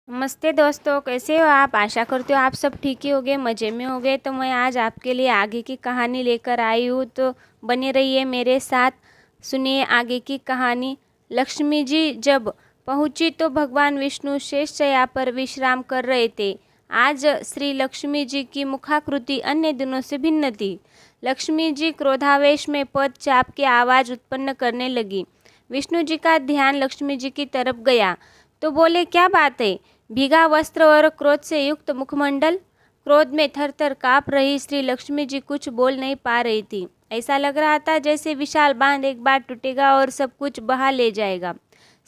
नमस्ते दोस्तों, कैसे हो आप। आशा करती हूँ आप सब ठीक ही होंगे, मज़े में होंगे। तो मैं आज आपके लिए आगे की कहानी लेकर आई हूँ, तो बने रहिए मेरे साथ। सुनिए आगे की कहानी। लक्ष्मी जी जब पहुँची तो भगवान विष्णु शेष शैया पर विश्राम कर रहे थे। आज श्री लक्ष्मी जी की मुखाकृति अन्य दिनों से भिन्न थी। लक्ष्मी जी क्रोधावेश में पद चाप के आवाज़ उत्पन्न करने लगी। विष्णु जी का ध्यान लक्ष्मी जी की तरफ गया तो बोले, क्या बात है। भीगा वस्त्र और क्रोध से युक्त मुखमंडल। क्रोध में थरथर काँप रही श्री लक्ष्मी जी कुछ बोल नहीं पा रही थी। ऐसा लग रहा था जैसे विशाल बांध एक बार टूटेगा और सब कुछ बहा ले जाएगा।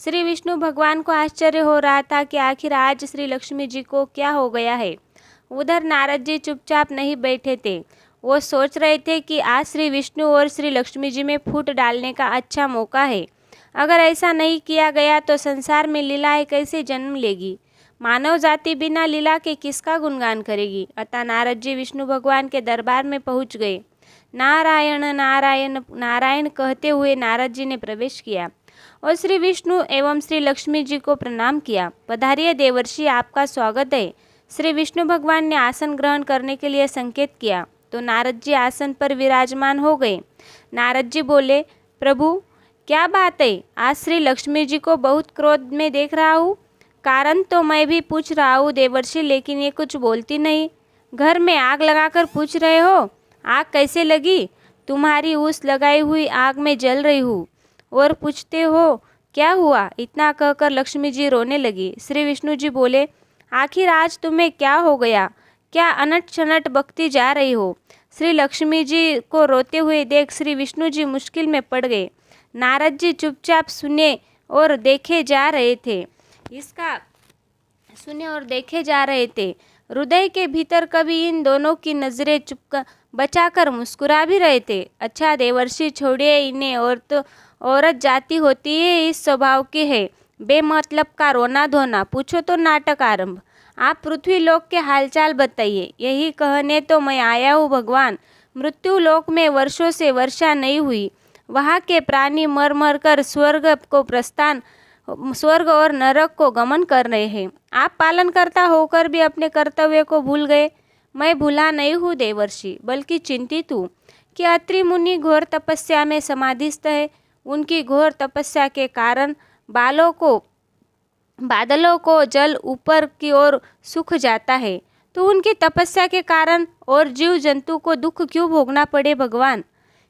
श्री विष्णु भगवान को आश्चर्य हो रहा था कि आखिर आज श्री लक्ष्मी जी को क्या हो गया है। उधर नारद जी चुपचाप नहीं बैठे थे। वो सोच रहे थे कि आज श्री विष्णु और श्री लक्ष्मी जी में फूट डालने का अच्छा मौका है। अगर ऐसा नहीं किया गया तो संसार में लीलाएं कैसे जन्म लेगी। मानव जाति बिना लीला के किसका गुणगान करेगी। अतः नारद जी विष्णु भगवान के दरबार में पहुंच गए। नारायण नारायण नारायण कहते हुए नारद जी ने प्रवेश किया और श्री विष्णु एवं श्री लक्ष्मी जी को प्रणाम किया। पधारिए देवर्षि, आपका स्वागत है। श्री विष्णु भगवान ने आसन ग्रहण करने के लिए संकेत किया तो नारद जी आसन पर विराजमान हो गए। नारद जी बोले, प्रभु क्या बात है, आज श्री लक्ष्मी जी को बहुत क्रोध में देख रहा हूँ। कारण तो मैं भी पूछ रहा हूँ देवर्षि, लेकिन ये कुछ बोलती नहीं। घर में आग लगाकर पूछ रहे हो, आग कैसे लगी। तुम्हारी उस लगाई हुई आग में जल रही हूँ और पूछते हो क्या हुआ। इतना कहकर लक्ष्मी जी रोने लगी। श्री विष्णु जी बोले, आखिर आज तुम्हें क्या हो गया, क्या अनट शनट बकती जा रही हो। श्री लक्ष्मी जी को रोते हुए देख श्री विष्णु जी मुश्किल में पड़ गए। नारद जी चुपचाप सुने और देखे जा रहे थे। हृदय के भीतर कभी इन दोनों की नज़रें चुपका बचाकर मुस्कुरा भी रहे थे। अच्छा देवर्षि, छोड़िए इन्हें, और तो औरत जाति होती है, इस स्वभाव की है बेमतलब का रोना धोना। पूछो तो नाटक आरंभ। आप पृथ्वी लोक के हालचाल बताइए। यही कहने तो मैं आया हूँ भगवान। मृत्यु लोक में वर्षों से वर्षा नहीं हुई। वहाँ के प्राणी मर मर कर स्वर्ग और नरक को गमन कर रहे हैं। आप पालनकर्ता होकर भी अपने कर्तव्य को भूल गए। मैं भूला नहीं हूँ देवर्षि, बल्कि चिंतित हूँ कि अत्रि मुनि घोर तपस्या में समाधिस्थ है। उनकी घोर तपस्या के कारण बादलों को जल ऊपर की ओर सूख जाता है, तो उनकी तपस्या के कारण और जीव जंतु को दुख क्यों भोगना पड़े भगवान।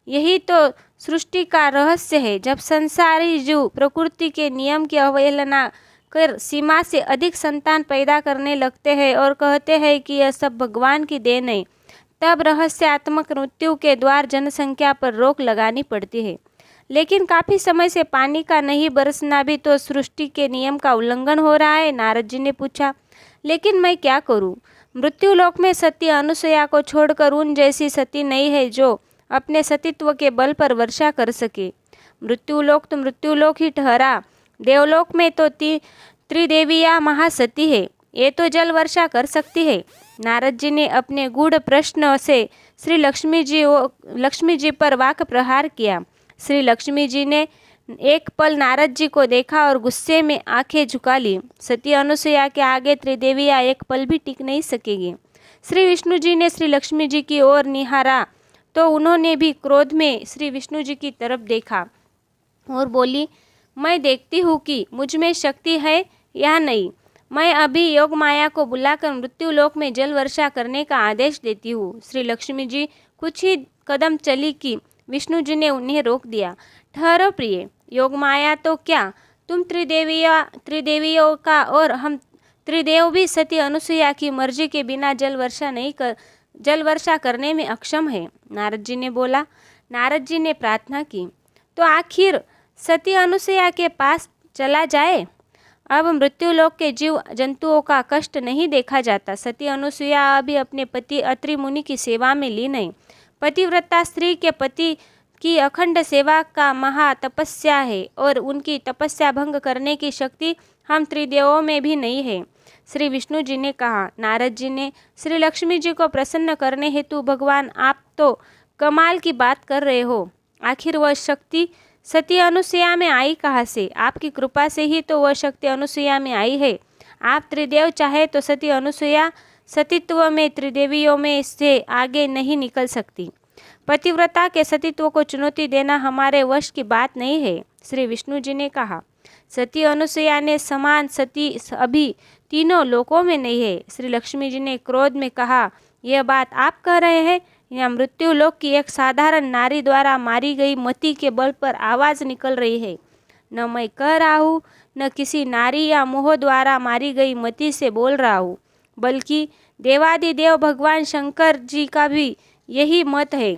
यही तो सृष्टि का रहस्य है। जब संसारी जीव प्रकृति के नियम की अवहेलना कर सीमा से अधिक संतान पैदा करने लगते हैं और कहते हैं कि यह सब भगवान की देन है, तब रहस्यात्मक मृत्यु के द्वार जनसंख्या पर रोक लगानी पड़ती है। लेकिन काफ़ी समय से पानी का नहीं बरसना भी तो सृष्टि के नियम का उल्लंघन हो रहा है। नारद जी ने पूछा, लेकिन मैं क्या करूं। मृत्युलोक में सती अनुसुईया को छोड़कर उन जैसी सती नहीं है जो अपने सतीत्व के बल पर वर्षा कर सके। मृत्युलोक तो मृत्युलोक ही ठहरा। देवलोक में तो त्रिदेवियाँ महासती है, ये तो जल वर्षा कर सकती है। नारद जी ने अपने गूढ़ प्रश्न से श्री लक्ष्मी जी पर वाक प्रहार किया। श्री लक्ष्मी जी ने एक पल नारद जी को देखा और गुस्से में आंखें झुका ली। सती अनुसुईया के आगे त्रिदेवियाँ एक पल भी टिक नहीं सकेगी। श्री विष्णु जी ने श्री लक्ष्मी जी की ओर निहारा तो उन्होंने भी क्रोध में श्री विष्णु जी की तरफ देखा और बोली, मैं देखती हूँ कि मुझ में शक्ति है या नहीं। मैं अभी योग माया को बुलाकर मृत्युलोक में जल वर्षा करने का आदेश देती हूँ। श्री लक्ष्मी जी कुछ ही कदम चली कि विष्णु जी ने उन्हें रोक दिया। ठहरो प्रिय, योग माया तो क्या, तुम त्रिदेवियों का और हम त्रिदेव भी सती अनुसुईया की मर्जी के बिना जल वर्षा करने में अक्षम है। नारद जी ने बोला। नारद जी ने प्रार्थना की, तो आखिर सती अनुसुईया के पास चला जाए। अब मृत्युलोक के जीव जंतुओं का कष्ट नहीं देखा जाता। सती अनुसुईया अभी अपने पति अत्रि मुनि की सेवा में लीन है। पतिव्रता स्त्री के पति की अखंड सेवा का महा तपस्या है और उनकी तपस्या भंग करने की शक्ति हम त्रिदेवों में भी नहीं है। श्री विष्णु जी ने कहा। नारद जी ने श्री लक्ष्मी जी को प्रसन्न करने हेतु, भगवान आप तो कमाल की बात कर रहे हो। आखिर वह शक्ति सती अनुसुईया में आई कहाँ से। आपकी कृपा से ही तो वह शक्ति अनुसुईया में आई है। आप त्रिदेव चाहे तो सती अनुसुईया सतीत्व में त्रिदेवियों में से आगे नहीं निकल सकती। पतिव्रता के सतीत्व को चुनौती देना हमारे वश की बात नहीं है। श्री विष्णु जी ने कहा, सती अनुसुईया ने समान सती अभी तीनों लोकों में नहीं है। श्री लक्ष्मी जी ने क्रोध में कहा, यह बात आप कह रहे हैं? यहाँ मृत्यु लोक की एक साधारण नारी द्वारा मारी गई मति के बल पर आवाज निकल रही है। न मैं कह रहा हूँ, न किसी नारी या मोह द्वारा मारी गई मति से बोल रहा हूँ, बल्कि देवादिदेव भगवान शंकर जी का भी यही मत है।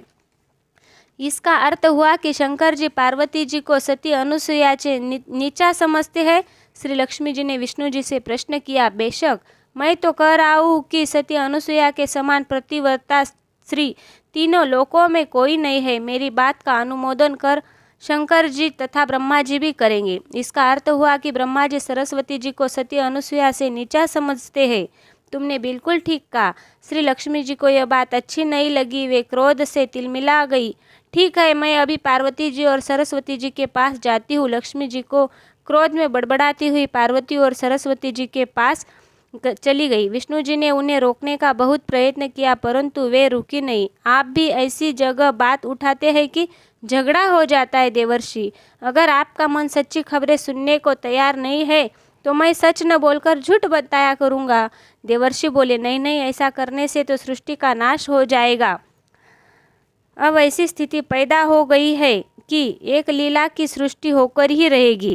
इसका अर्थ हुआ कि शंकर जी पार्वती जी को सती अनुसुईया से नीचा समझते हैं। श्री लक्ष्मी जी ने विष्णु जी से प्रश्न किया, बेशक मैं तो कह रहा हूँ कि सती अनुसुईया के समान प्रतिव्रता श्री तीनों लोकों में कोई नहीं है। मेरी बात का अनुमोदन कर शंकर जी तथा ब्रह्मा जी भी करेंगे। इसका अर्थ हुआ कि ब्रह्मा जी सरस्वती जी को सती अनुसुईया से नीचा समझते हैं। तुमने बिल्कुल ठीक कहा। श्री लक्ष्मी जी को यह बात अच्छी नहीं लगी, वे क्रोध से तिलमिला गई। ठीक है, मैं अभी पार्वती जी और सरस्वती जी के पास जाती हूँ। लक्ष्मी जी को क्रोध में बड़बड़ाती हुई पार्वती और सरस्वती जी के पास चली गई। विष्णु जी ने उन्हें रोकने का बहुत प्रयत्न किया, परंतु वे रुकी नहीं। आप भी ऐसी जगह बात उठाते हैं कि झगड़ा हो जाता है देवर्षि। अगर आपका मन सच्ची खबरें सुनने को तैयार नहीं है तो मैं सच न बोलकर झूठ बताया करूँगा। देवर्षि बोले, नहीं नहीं, ऐसा करने से तो सृष्टि का नाश हो जाएगा। अब ऐसी स्थिति पैदा हो गई है कि एक लीला की सृष्टि होकर ही रहेगी।